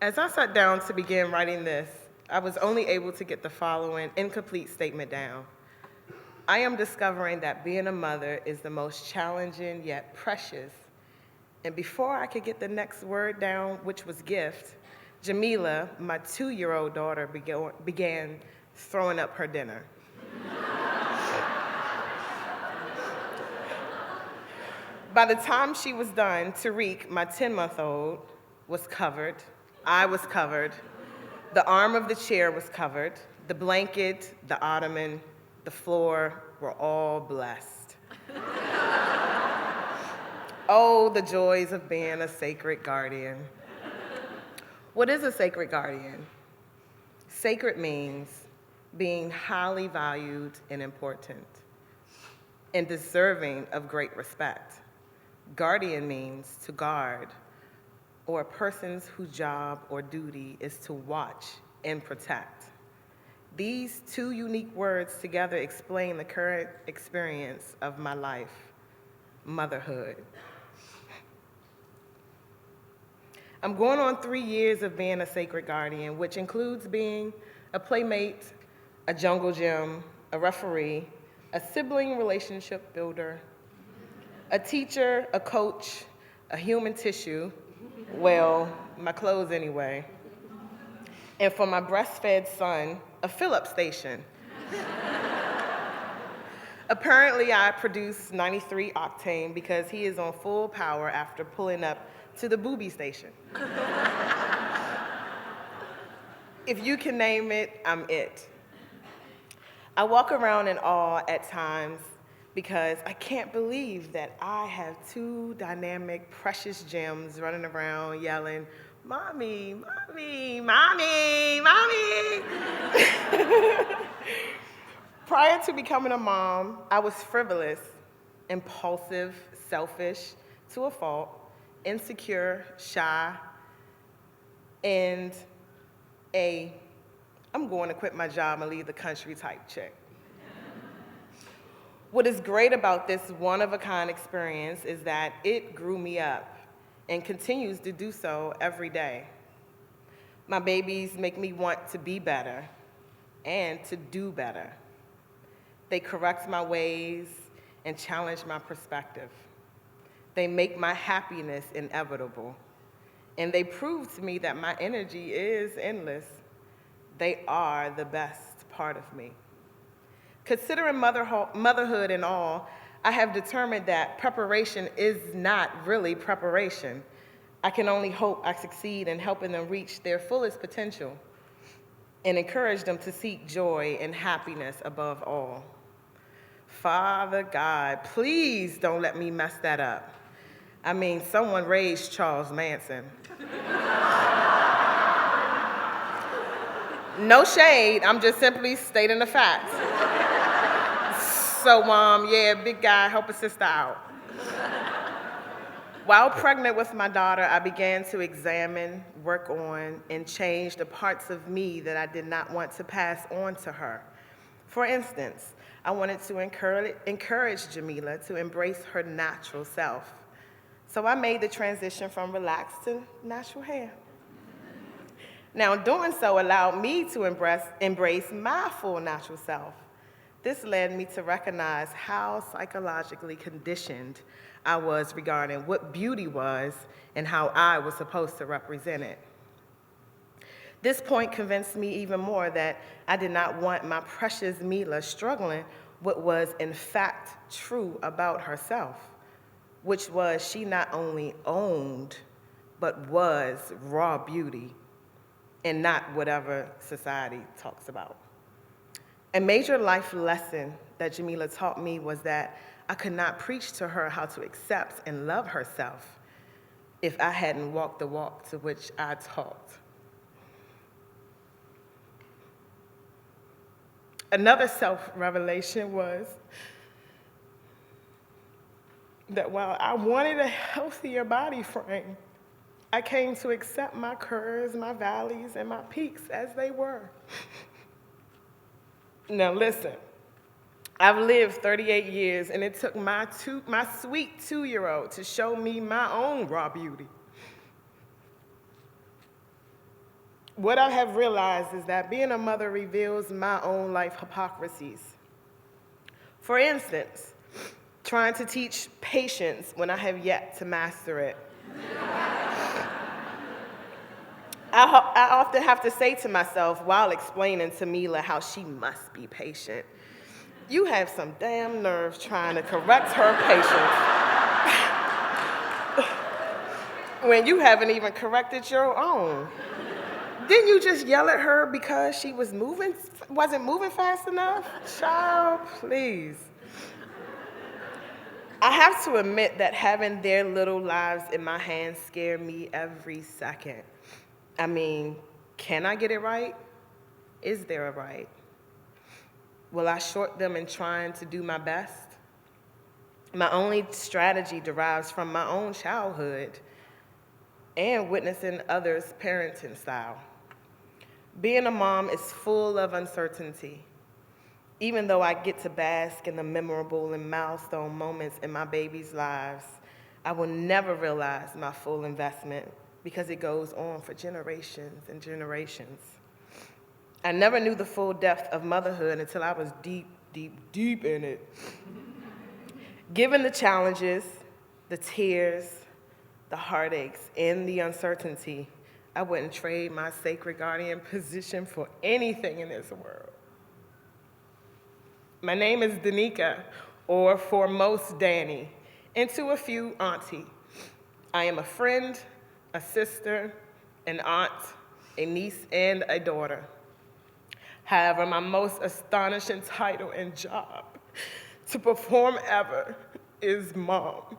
As I sat down to begin writing this, I was only able to get the following incomplete statement down. I am discovering that being a mother is the most challenging yet precious. And before I could get the next word down, which was gift, Jamila, my 2-year-old daughter, began throwing up her dinner. By the time she was done, Tariq, my 10-month-old, was covered. I was covered. The arm of the chair was covered. The blanket, the ottoman, the floor were all blessed. Oh, the joys of being a sacred guardian. What is a sacred guardian? Sacred means being highly valued and important and deserving of great respect. Guardian means to guard, or a person whose job or duty is to watch and protect. These two unique words together explain the current experience of my life, motherhood. I'm going on 3 years of being a sacred guardian, which includes being a playmate, a jungle gym, a referee, a sibling relationship builder, a teacher, a coach, a human tissue, well, my clothes anyway, and for my breastfed son, a fill-up station. Apparently, I produce 93 octane because he is on full power after pulling up to the booby station. If you can name it, I'm it. I walk around in awe at times because I can't believe that I have 2 dynamic, precious gems running around yelling, "Mommy, mommy, mommy, mommy." Prior to becoming a mom, I was frivolous, impulsive, selfish to a fault, insecure, shy, and I'm going to quit my job and leave the country type chick. What is great about this one-of-a-kind experience is that it grew me up and continues to do so every day. My babies make me want to be better and to do better. They correct my ways and challenge my perspective. They make my happiness inevitable. And they prove to me that my energy is endless. They are the best part of me. Considering motherhood and all, I have determined that preparation is not really preparation. I can only hope I succeed in helping them reach their fullest potential and encourage them to seek joy and happiness above all. Father God, please don't let me mess that up. I mean, someone raised Charles Manson. No shade, I'm just simply stating the facts. So, yeah, big guy, help a sister out. While pregnant with my daughter, I began to examine, work on, and change the parts of me that I did not want to pass on to her. For instance, I wanted to encourage Jamila to embrace her natural self. So I made the transition from relaxed to natural hair. Now, doing so allowed me to embrace my full natural self. This led me to recognize how psychologically conditioned I was regarding what beauty was and how I was supposed to represent it. This point convinced me even more that I did not want my precious Mila struggling with what was in fact true about herself, which was she not only owned, but was raw beauty and not whatever society talks about. A major life lesson that Jamila taught me was that I could not preach to her how to accept and love herself if I hadn't walked the walk to which I talked. Another self-revelation was that while I wanted a healthier body frame, I came to accept my curves, my valleys, and my peaks as they were. Now listen, I've lived 38 years, and it took my sweet 2-year-old to show me my own raw beauty. what I have realized is that being a mother reveals my own life hypocrisies. For instance, trying to teach patience when I have yet to master it. I often have to say to myself while explaining to Mila how she must be patient, you have some damn nerve trying to correct her patience when you haven't even corrected your own. Didn't you just yell at her because she wasn't moving fast enough? Child, please. I have to admit that having their little lives in my hands scare me every second. I mean, can I get it right? Is there a right? Will I short them in trying to do my best? My only strategy derives from my own childhood and witnessing others' parenting style. Being a mom is full of uncertainty. Even though I get to bask in the memorable and milestone moments in my babies' lives, I will never realize my full investment because it goes on for generations and generations. I never knew the full depth of motherhood until I was deep, deep, deep in it. Given the challenges, the tears, the heartaches, and the uncertainty, I wouldn't trade my sacred guardian position for anything in this world. My name is Danica, or for most, Dani, and to a few, Auntie. I am a friend, a sister, an aunt, a niece, and a daughter. However, my most astonishing title and job to perform ever is mom.